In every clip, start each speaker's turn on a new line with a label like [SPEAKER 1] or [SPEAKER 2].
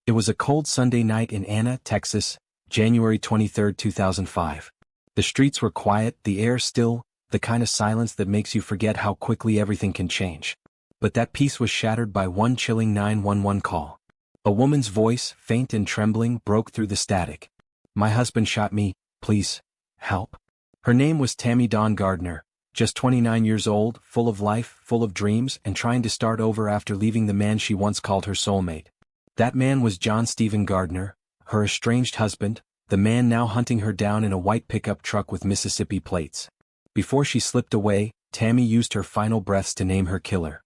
[SPEAKER 1] It was a cold Sunday night in Anna, Texas, January 23, 2005. The streets were quiet, the air still, the kind of silence that makes you forget how quickly everything can change. But that peace was shattered by one chilling 911 call. A woman's voice, faint and trembling, broke through the static. "My husband shot me, please, help." Her name was Tammy Gardner, just 29 years old, full of life, full of dreams, and trying to start over after leaving the man she once called her soulmate. That man was John Steven Gardner, her estranged husband, the man now hunting her down in a white pickup truck with Mississippi plates. Before she slipped away, Tammy used her final breaths to name her killer.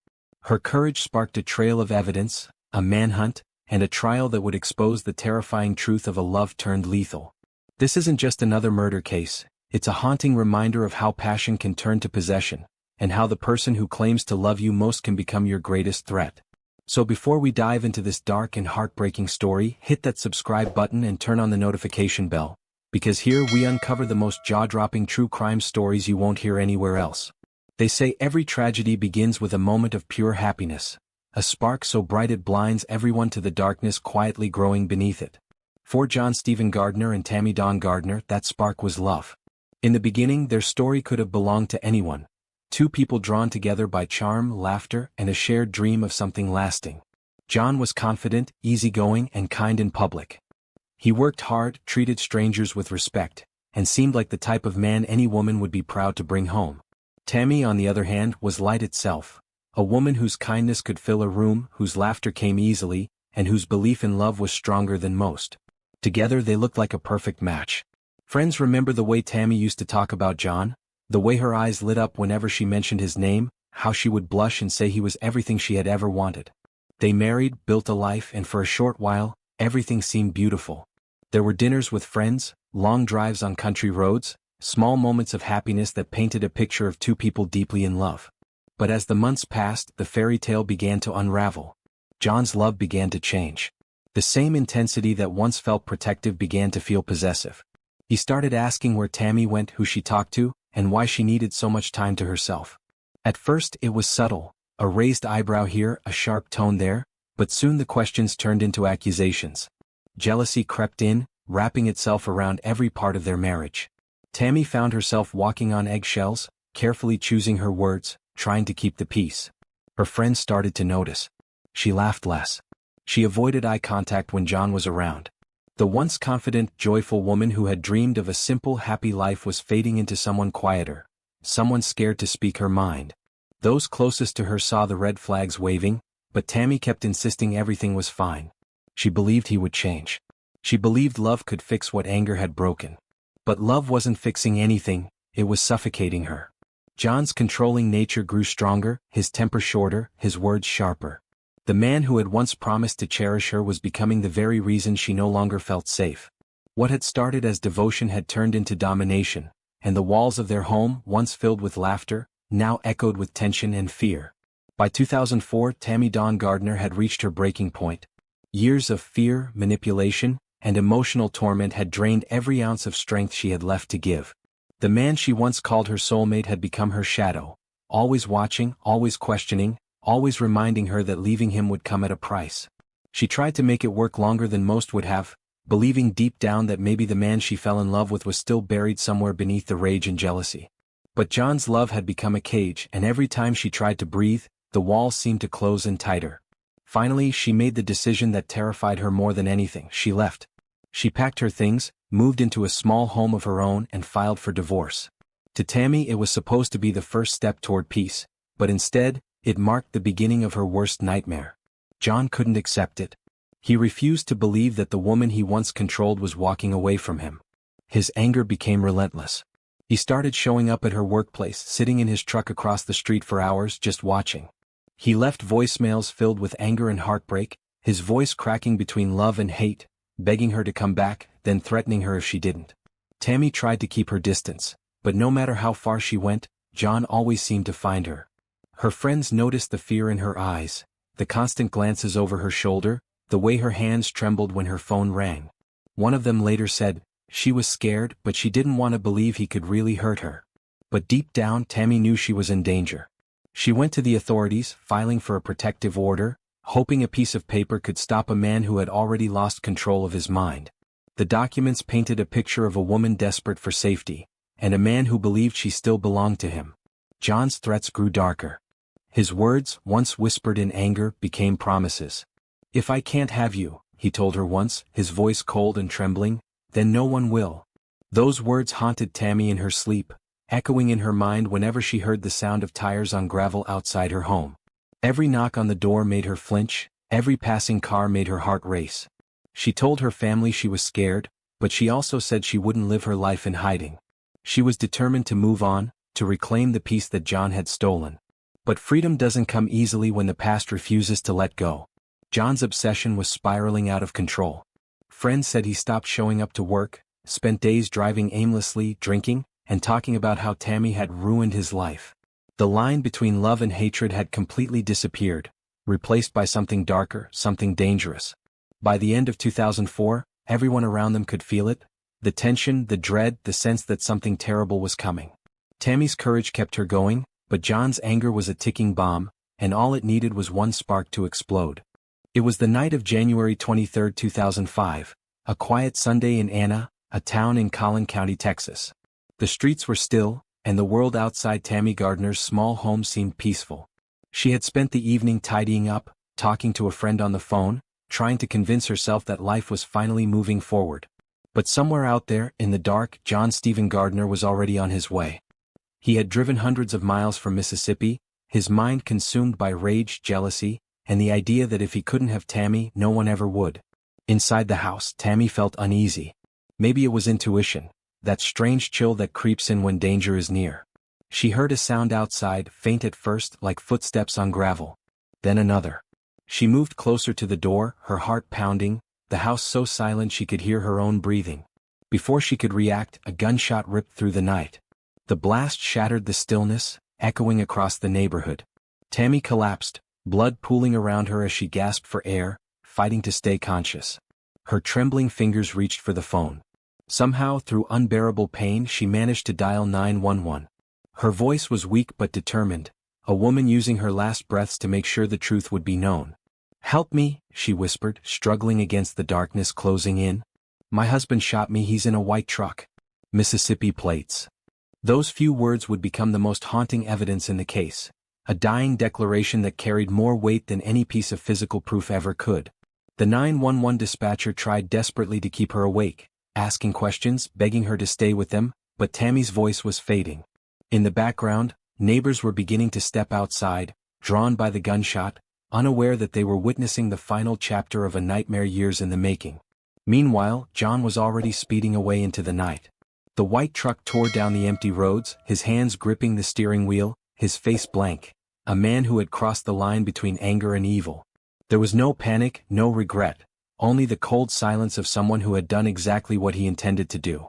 [SPEAKER 1] Her courage sparked a trail of evidence, a manhunt, and a trial that would expose the terrifying truth of a love turned lethal. This isn't just another murder case, it's a haunting reminder of how passion can turn to possession, and how the person who claims to love you most can become your greatest threat. So before we dive into this dark and heartbreaking story, hit that subscribe button and turn on the notification bell, because here we uncover the most jaw-dropping true crime stories you won't hear anywhere else. They say every tragedy begins with a moment of pure happiness, a spark so bright it blinds everyone to the darkness quietly growing beneath it. For John Steven Gardner and Tammy Gardner, that spark was love. In the beginning, their story could have belonged to anyone. Two people drawn together by charm, laughter, and a shared dream of something lasting. John was confident, easygoing, and kind in public. He worked hard, treated strangers with respect, and seemed like the type of man any woman would be proud to bring home. Tammy, on the other hand, was light itself, a woman whose kindness could fill a room, whose laughter came easily, and whose belief in love was stronger than most. Together they looked like a perfect match. Friends remember the way Tammy used to talk about John, the way her eyes lit up whenever she mentioned his name, how she would blush and say he was everything she had ever wanted. They married, built a life, and for a short while, everything seemed beautiful. There were dinners with friends, long drives on country roads, small moments of happiness that painted a picture of two people deeply in love. But as the months passed, the fairy tale began to unravel. John's love began to change. The same intensity that once felt protective began to feel possessive. He started asking where Tammy went, who she talked to, and why she needed so much time to herself. At first it was subtle, a raised eyebrow here, a sharp tone there, but soon the questions turned into accusations. Jealousy crept in, wrapping itself around every part of their marriage. Tammy found herself walking on eggshells, carefully choosing her words, trying to keep the peace. Her friends started to notice. She laughed less. She avoided eye contact when John was around. The once confident, joyful woman who had dreamed of a simple, happy life was fading into someone quieter, someone scared to speak her mind. Those closest to her saw the red flags waving, but Tammy kept insisting everything was fine. She believed he would change. She believed love could fix what anger had broken. But love wasn't fixing anything, it was suffocating her. John's controlling nature grew stronger, his temper shorter, his words sharper. The man who had once promised to cherish her was becoming the very reason she no longer felt safe. What had started as devotion had turned into domination, and the walls of their home, once filled with laughter, now echoed with tension and fear. By 2004, Tammy Gardner had reached her breaking point. Years of fear, manipulation, and emotional torment had drained every ounce of strength she had left to give. The man she once called her soulmate had become her shadow, always watching, always questioning, always reminding her that leaving him would come at a price. She tried to make it work longer than most would have, believing deep down that maybe the man she fell in love with was still buried somewhere beneath the rage and jealousy. But John's love had become a cage, and every time she tried to breathe, the walls seemed to close in tighter. Finally, she made the decision that terrified her more than anything. She left. She packed her things, moved into a small home of her own, and filed for divorce. To Tammy, it was supposed to be the first step toward peace, but instead, it marked the beginning of her worst nightmare. John couldn't accept it. He refused to believe that the woman he once controlled was walking away from him. His anger became relentless. He started showing up at her workplace, sitting in his truck across the street for hours just watching. He left voicemails filled with anger and heartbreak, his voice cracking between love and hate, begging her to come back, then threatening her if she didn't. Tammy tried to keep her distance, but no matter how far she went, John always seemed to find her. Her friends noticed the fear in her eyes, the constant glances over her shoulder, the way her hands trembled when her phone rang. One of them later said, she was scared, but she didn't want to believe he could really hurt her. But deep down, Tammy knew she was in danger. She went to the authorities, filing for a protective order, hoping a piece of paper could stop a man who had already lost control of his mind. The documents painted a picture of a woman desperate for safety, and a man who believed she still belonged to him. John's threats grew darker. His words, once whispered in anger, became promises. "If I can't have you," he told her once, his voice cold and trembling, "then no one will." Those words haunted Tammy in her sleep, echoing in her mind whenever she heard the sound of tires on gravel outside her home. Every knock on the door made her flinch, every passing car made her heart race. She told her family she was scared, but she also said she wouldn't live her life in hiding. She was determined to move on, to reclaim the peace that John had stolen. But freedom doesn't come easily when the past refuses to let go. John's obsession was spiraling out of control. Friends said he stopped showing up to work, spent days driving aimlessly, drinking, and talking about how Tammy had ruined his life. The line between love and hatred had completely disappeared, replaced by something darker, something dangerous. By the end of 2004, everyone around them could feel it, the tension, the dread, the sense that something terrible was coming. Tammy's courage kept her going, but John's anger was a ticking bomb, and all it needed was one spark to explode. It was the night of January 23, 2005, a quiet Sunday in Anna, a town in Collin County, Texas. The streets were still, and the world outside Tammy Gardner's small home seemed peaceful. She had spent the evening tidying up, talking to a friend on the phone, trying to convince herself that life was finally moving forward. But somewhere out there, in the dark, John Steven Gardner was already on his way. He had driven hundreds of miles from Mississippi, his mind consumed by rage, jealousy, and the idea that if he couldn't have Tammy, no one ever would. Inside the house, Tammy felt uneasy. Maybe it was intuition, that strange chill that creeps in when danger is near. She heard a sound outside, faint at first, like footsteps on gravel. Then another. She moved closer to the door, her heart pounding, the house so silent she could hear her own breathing. Before she could react, a gunshot ripped through the night. The blast shattered the stillness, echoing across the neighborhood. Tammy collapsed, blood pooling around her as she gasped for air, fighting to stay conscious. Her trembling fingers reached for the phone. Somehow, through unbearable pain, she managed to dial 911. Her voice was weak but determined, a woman using her last breaths to make sure the truth would be known. "Help me," she whispered, struggling against the darkness closing in. "My husband shot me, he's in a white truck. Mississippi plates." Those few words would become the most haunting evidence in the case, a dying declaration that carried more weight than any piece of physical proof ever could. The 911 dispatcher tried desperately to keep her awake, asking questions, begging her to stay with them, but Tammy's voice was fading. In the background, neighbors were beginning to step outside, drawn by the gunshot, unaware that they were witnessing the final chapter of a nightmare years in the making. Meanwhile, John was already speeding away into the night. The white truck tore down the empty roads, his hands gripping the steering wheel, his face blank, a man who had crossed the line between anger and evil. There was no panic, no regret, only the cold silence of someone who had done exactly what he intended to do.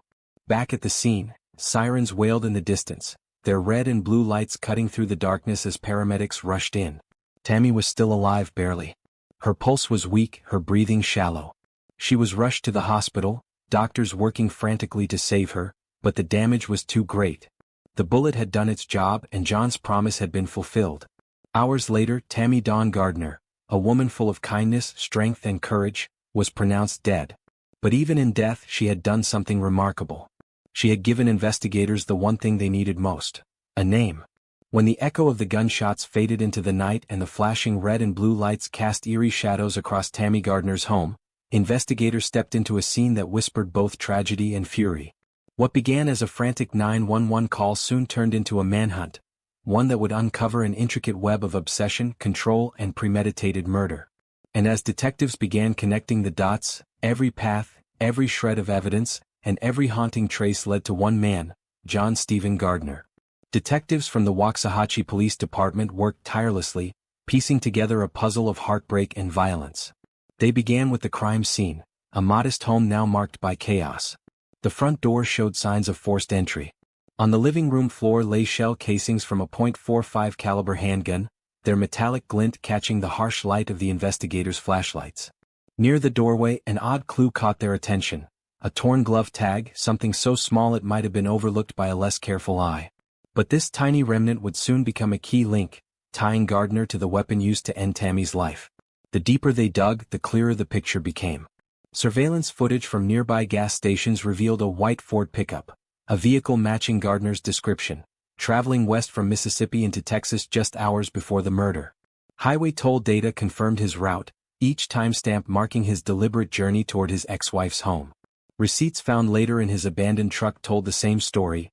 [SPEAKER 1] Back at the scene, sirens wailed in the distance, their red and blue lights cutting through the darkness as paramedics rushed in. Tammy was still alive barely. Her pulse was weak, her breathing shallow. She was rushed to the hospital, doctors working frantically to save her, but the damage was too great. The bullet had done its job and John's promise had been fulfilled. Hours later, Tammy Dawn Gardner, a woman full of kindness, strength and courage, was pronounced dead. But even in death, she had done something remarkable. She had given investigators the one thing they needed most: a name. When the echo of the gunshots faded into the night and the flashing red and blue lights cast eerie shadows across Tammy Gardner's home, investigators stepped into a scene that whispered both tragedy and fury. What began as a frantic 911 call soon turned into a manhunt, one that would uncover an intricate web of obsession, control, and premeditated murder. And as detectives began connecting the dots, every path, every shred of evidence, and every haunting trace led to one man, John Steven Gardner. Detectives from the Waxahachie Police Department worked tirelessly, piecing together a puzzle of heartbreak and violence. They began with the crime scene, a modest home now marked by chaos. The front door showed signs of forced entry. On the living room floor lay shell casings from a .45 caliber handgun, their metallic glint catching the harsh light of the investigators' flashlights. Near the doorway, an odd clue caught their attention: a torn glove tag, something so small it might have been overlooked by a less careful eye. But this tiny remnant would soon become a key link, tying Gardner to the weapon used to end Tammy's life. The deeper they dug, the clearer the picture became. Surveillance footage from nearby gas stations revealed a white Ford pickup, a vehicle matching Gardner's description, traveling west from Mississippi into Texas just hours before the murder. Highway toll data confirmed his route, each timestamp marking his deliberate journey toward his ex-wife's home. Receipts found later in his abandoned truck told the same story: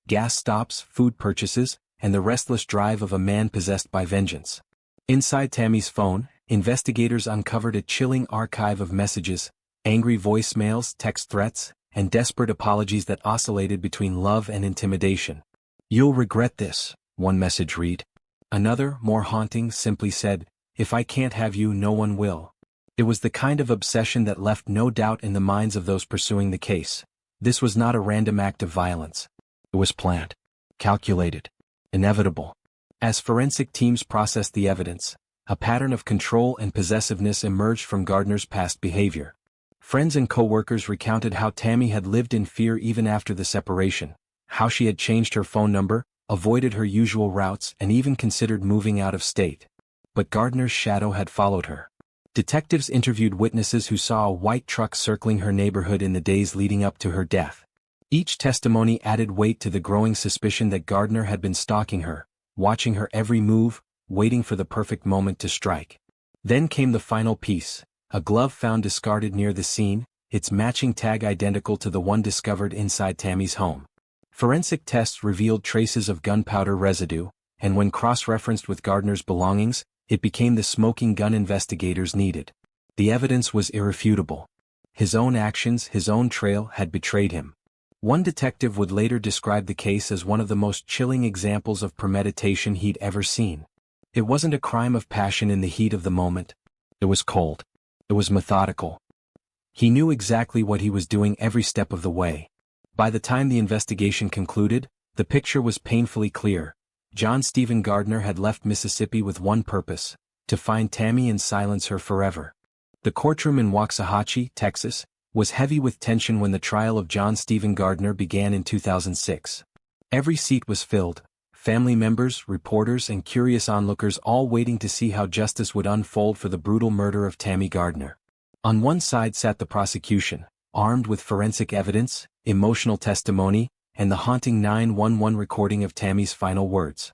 [SPEAKER 1] gas stops, food purchases, and the restless drive of a man possessed by vengeance. Inside Tammy's phone, investigators uncovered a chilling archive of messages, angry voicemails, text threats, and desperate apologies that oscillated between love and intimidation. "You'll regret this," one message read. Another, more haunting, simply said, "If I can't have you, no one will." It was the kind of obsession that left no doubt in the minds of those pursuing the case. This was not a random act of violence. It was planned, calculated, inevitable. As forensic teams processed the evidence, a pattern of control and possessiveness emerged from Gardner's past behavior. Friends and co-workers recounted how Tammy had lived in fear even after the separation, how she had changed her phone number, avoided her usual routes, and even considered moving out of state. But Gardner's shadow had followed her. Detectives interviewed witnesses who saw a white truck circling her neighborhood in the days leading up to her death. Each testimony added weight to the growing suspicion that Gardner had been stalking her, watching her every move, waiting for the perfect moment to strike. Then came the final piece: a glove found discarded near the scene, its matching tag identical to the one discovered inside Tammy's home. Forensic tests revealed traces of gunpowder residue, and when cross-referenced with Gardner's belongings, it became the smoking gun investigators needed. The evidence was irrefutable. His own actions, his own trail, had betrayed him. One detective would later describe the case as one of the most chilling examples of premeditation he'd ever seen. It wasn't a crime of passion in the heat of the moment. It was cold. It was methodical. He knew exactly what he was doing every step of the way. By the time the investigation concluded, the picture was painfully clear. John Steven Gardner had left Mississippi with one purpose: to find Tammy and silence her forever. The courtroom in Waxahachie, Texas, was heavy with tension when the trial of John Steven Gardner began in 2006. Every seat was filled, family members, reporters, and curious onlookers all waiting to see how justice would unfold for the brutal murder of Tammy Gardner. On one side sat the prosecution, armed with forensic evidence, emotional testimony, and the haunting 911 recording of Tammy's final words.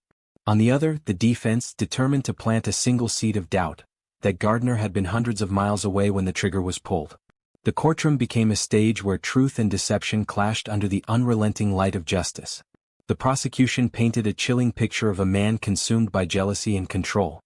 [SPEAKER 1] On the other, the defense, determined to plant a single seed of doubt, that Gardner had been hundreds of miles away when the trigger was pulled. The courtroom became a stage where truth and deception clashed under the unrelenting light of justice. The prosecution painted a chilling picture of a man consumed by jealousy and control.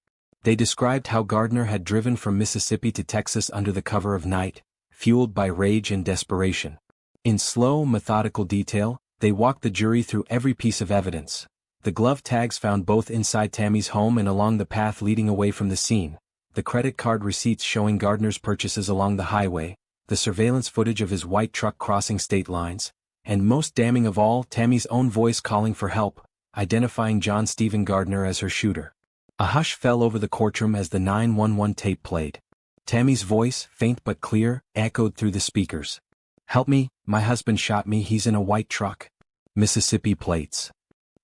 [SPEAKER 1] They described how Gardner had driven from Mississippi to Texas under the cover of night, fueled by rage and desperation. In slow, methodical detail, they walked the jury through every piece of evidence: the glove tags found both inside Tammy's home and along the path leading away from the scene, the credit card receipts showing Gardner's purchases along the highway, the surveillance footage of his white truck crossing state lines, and most damning of all, Tammy's own voice calling for help, identifying John Steven Gardner as her shooter. A hush fell over the courtroom as the 911 tape played. Tammy's voice, faint but clear, echoed through the speakers. "Help me, my husband shot me, he's in a white truck. Mississippi plates."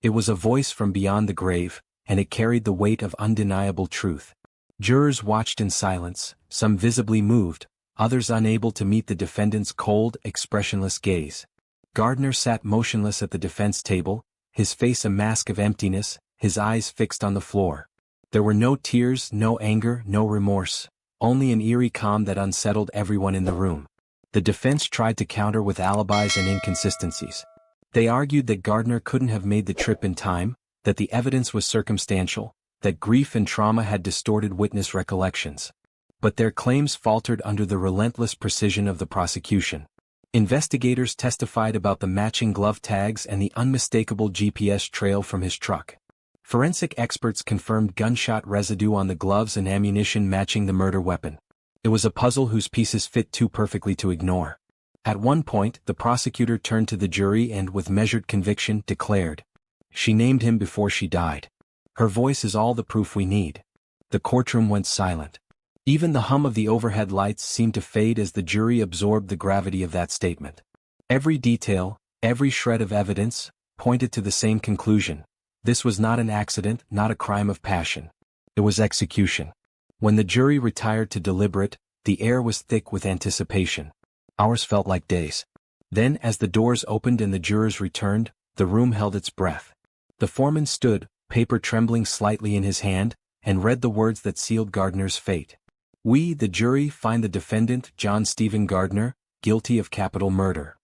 [SPEAKER 1] It was a voice from beyond the grave, and it carried the weight of undeniable truth. Jurors watched in silence, some visibly moved, others unable to meet the defendant's cold, expressionless gaze. Gardner sat motionless at the defense table, his face a mask of emptiness, his eyes fixed on the floor. There were no tears, no anger, no remorse, only an eerie calm that unsettled everyone in the room. The defense tried to counter with alibis and inconsistencies. They argued that Gardner couldn't have made the trip in time, that the evidence was circumstantial, that grief and trauma had distorted witness recollections. But their claims faltered under the relentless precision of the prosecution. Investigators testified about the matching glove tags and the unmistakable GPS trail from his truck. Forensic experts confirmed gunshot residue on the gloves and ammunition matching the murder weapon. It was a puzzle whose pieces fit too perfectly to ignore. At one point, the prosecutor turned to the jury and, with measured conviction, declared, "She named him before she died. Her voice is all the proof we need." The courtroom went silent. Even the hum of the overhead lights seemed to fade as the jury absorbed the gravity of that statement. Every detail, every shred of evidence, pointed to the same conclusion: this was not an accident, not a crime of passion. It was execution. When the jury retired to deliberate, the air was thick with anticipation. Hours felt like days. Then, as the doors opened and the jurors returned, the room held its breath. The foreman stood, paper trembling slightly in his hand, and read the words that sealed Gardner's fate. "We, the jury, find the defendant, John Steven Gardner, guilty of capital murder."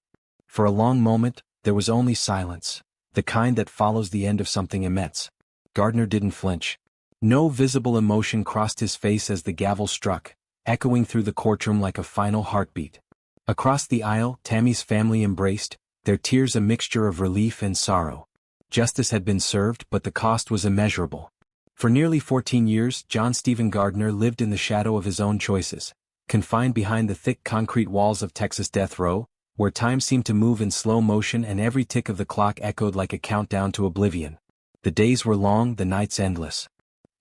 [SPEAKER 1] For a long moment, there was only silence, the kind that follows the end of something immense. Gardner didn't flinch. No visible emotion crossed his face as the gavel struck, echoing through the courtroom like a final heartbeat. Across the aisle, Tammy's family embraced, their tears a mixture of relief and sorrow. Justice had been served, but the cost was immeasurable. For nearly 14 years, John Steven Gardner lived in the shadow of his own choices, confined behind the thick concrete walls of Texas death row, where time seemed to move in slow motion and every tick of the clock echoed like a countdown to oblivion. The days were long, the nights endless.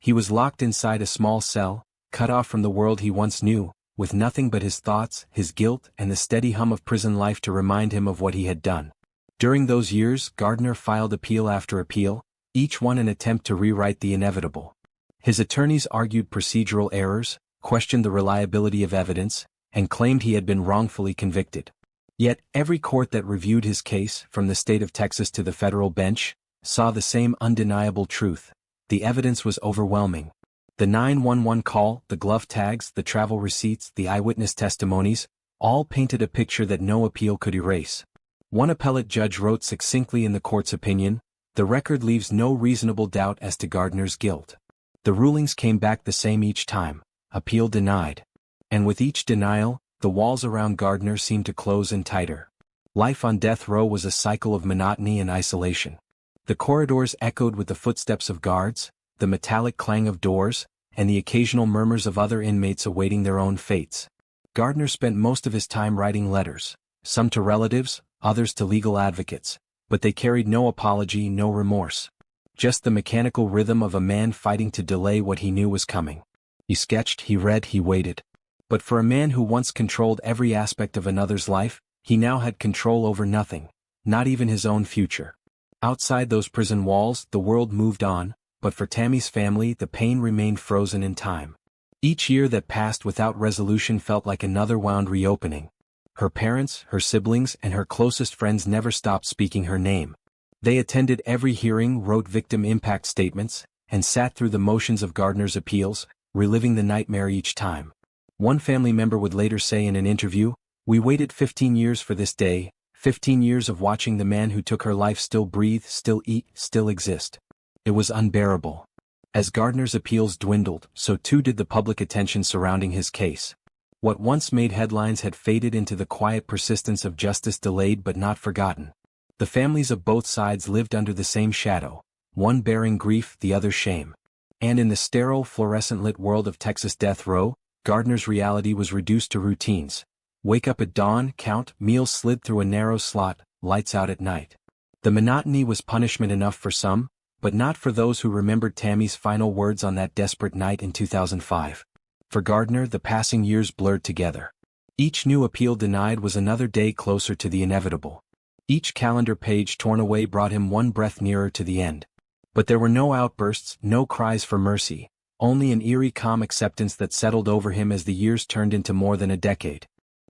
[SPEAKER 1] He was locked inside a small cell, cut off from the world he once knew, with nothing but his thoughts, his guilt, and the steady hum of prison life to remind him of what he had done. During those years, Gardner filed appeal after appeal, each one an attempt to rewrite the inevitable. His attorneys argued procedural errors, questioned the reliability of evidence, and claimed he had been wrongfully convicted. Yet, every court that reviewed his case, from the state of Texas to the federal bench, saw the same undeniable truth. The evidence was overwhelming. The 911 call, the glove tags, the travel receipts, the eyewitness testimonies, all painted a picture that no appeal could erase. One appellate judge wrote succinctly in the court's opinion, "The record leaves no reasonable doubt as to Gardner's guilt." The rulings came back the same each time, appeal denied. And with each denial, the walls around Gardner seemed to close in tighter. Life on death row was a cycle of monotony and isolation. The corridors echoed with the footsteps of guards, the metallic clang of doors, and the occasional murmurs of other inmates awaiting their own fates. Gardner spent most of his time writing letters, some to relatives, others to legal advocates, but they carried no apology, no remorse. Just the mechanical rhythm of a man fighting to delay what he knew was coming. He sketched, he read, he waited. But for a man who once controlled every aspect of another's life, he now had control over nothing, not even his own future. Outside those prison walls, the world moved on, but for Tammy's family, the pain remained frozen in time. Each year that passed without resolution felt like another wound reopening. Her parents, her siblings, and her closest friends never stopped speaking her name. They attended every hearing, wrote victim impact statements, and sat through the motions of Gardner's appeals, reliving the nightmare each time. One family member would later say in an interview, "We waited 15 years for this day, 15 years of watching the man who took her life still breathe, still eat, still exist." It was unbearable. As Gardner's appeals dwindled, so too did the public attention surrounding his case. What once made headlines had faded into the quiet persistence of justice delayed but not forgotten. The families of both sides lived under the same shadow, one bearing grief, the other shame. And in the sterile, fluorescent-lit world of Texas death row, Gardner's reality was reduced to routines. Wake up at dawn, count, meals slid through a narrow slot, lights out at night. The monotony was punishment enough for some, but not for those who remembered Tammy's final words on that desperate night in 2005. For Gardner, the passing years blurred together. Each new appeal denied was another day closer to the inevitable. Each calendar page torn away brought him one breath nearer to the end. But there were no outbursts, no cries for mercy, only an eerie calm acceptance that settled over him as the years turned into more than a decade.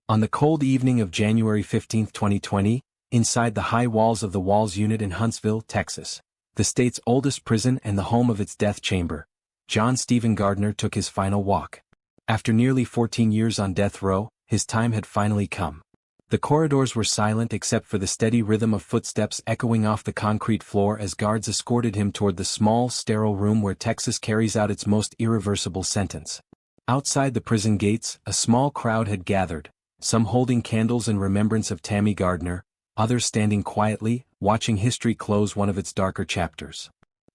[SPEAKER 1] On the cold evening of January 15, 2020, inside the high walls of the Walls Unit in Huntsville, Texas, the state's oldest prison and the home of its death chamber, John Steven Gardner took his final walk. After nearly 14 years on death row, his time had finally come. The corridors were silent except for the steady rhythm of footsteps echoing off the concrete floor as guards escorted him toward the small, sterile room where Texas carries out its most irreversible sentence. Outside the prison gates, a small crowd had gathered, some holding candles in remembrance of Tammy Gardner, others standing quietly, watching history close one of its darker chapters.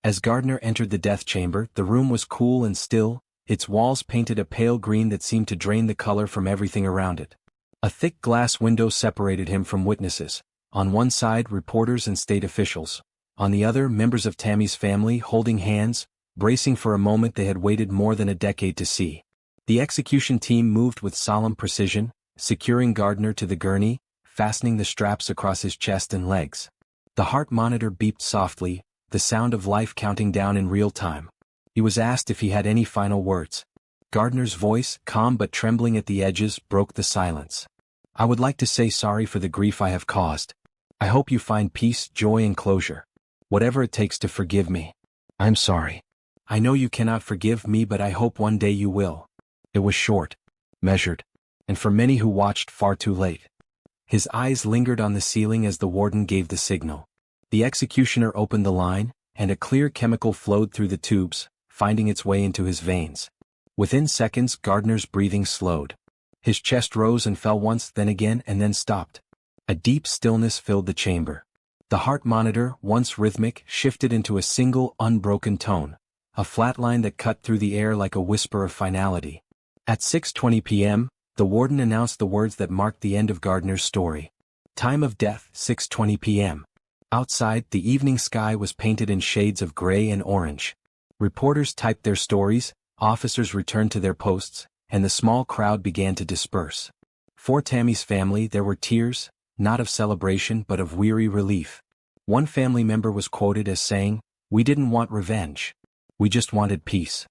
[SPEAKER 1] As Gardner entered the death chamber, the room was cool and still, its walls painted a pale green that seemed to drain the color from everything around it. A thick glass window separated him from witnesses, on one side reporters and state officials, on the other members of Tammy's family holding hands, bracing for a moment they had waited more than a decade to see. The execution team moved with solemn precision, securing Gardner to the gurney, fastening the straps across his chest and legs. The heart monitor beeped softly, the sound of life counting down in real time. He was asked if he had any final words. Gardner's voice, calm but trembling at the edges, broke the silence. "I would like to say sorry for the grief I have caused. I hope you find peace, joy and closure. Whatever it takes to forgive me. I'm sorry. I know you cannot forgive me, but I hope one day you will." It was short, measured, and for many who watched, far too late. His eyes lingered on the ceiling as the warden gave the signal. The executioner opened the line, and a clear chemical flowed through the tubes, finding its way into his veins. Within seconds, Gardner's breathing slowed. His chest rose and fell once, then again, and then stopped. A deep stillness filled the chamber. The heart monitor, once rhythmic, shifted into a single, unbroken tone, a flat line that cut through the air like a whisper of finality. At 6:20 p.m., the warden announced the words that marked the end of Gardner's story. Time of death, 6:20 p.m. Outside, the evening sky was painted in shades of gray and orange. Reporters typed their stories, officers returned to their posts, and the small crowd began to disperse. For Tammy's family, there were tears, not of celebration but of weary relief. One family member was quoted as saying, "We didn't want revenge. We just wanted peace."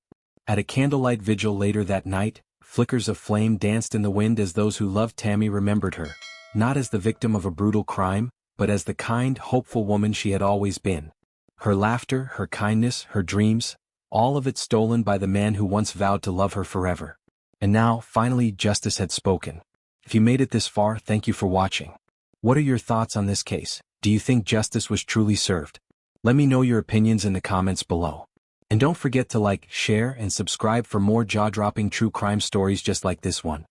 [SPEAKER 1] At a candlelight vigil later that night, flickers of flame danced in the wind as those who loved Tammy remembered her, not as the victim of a brutal crime, but as the kind, hopeful woman she had always been. Her laughter, her kindness, her dreams, all of it stolen by the man who once vowed to love her forever. And now, finally, justice had spoken. If you made it this far, thank you for watching. What are your thoughts on this case? Do you think justice was truly served? Let me know your opinions in the comments below. And don't forget to like, share, and subscribe for more jaw-dropping true crime stories just like this one.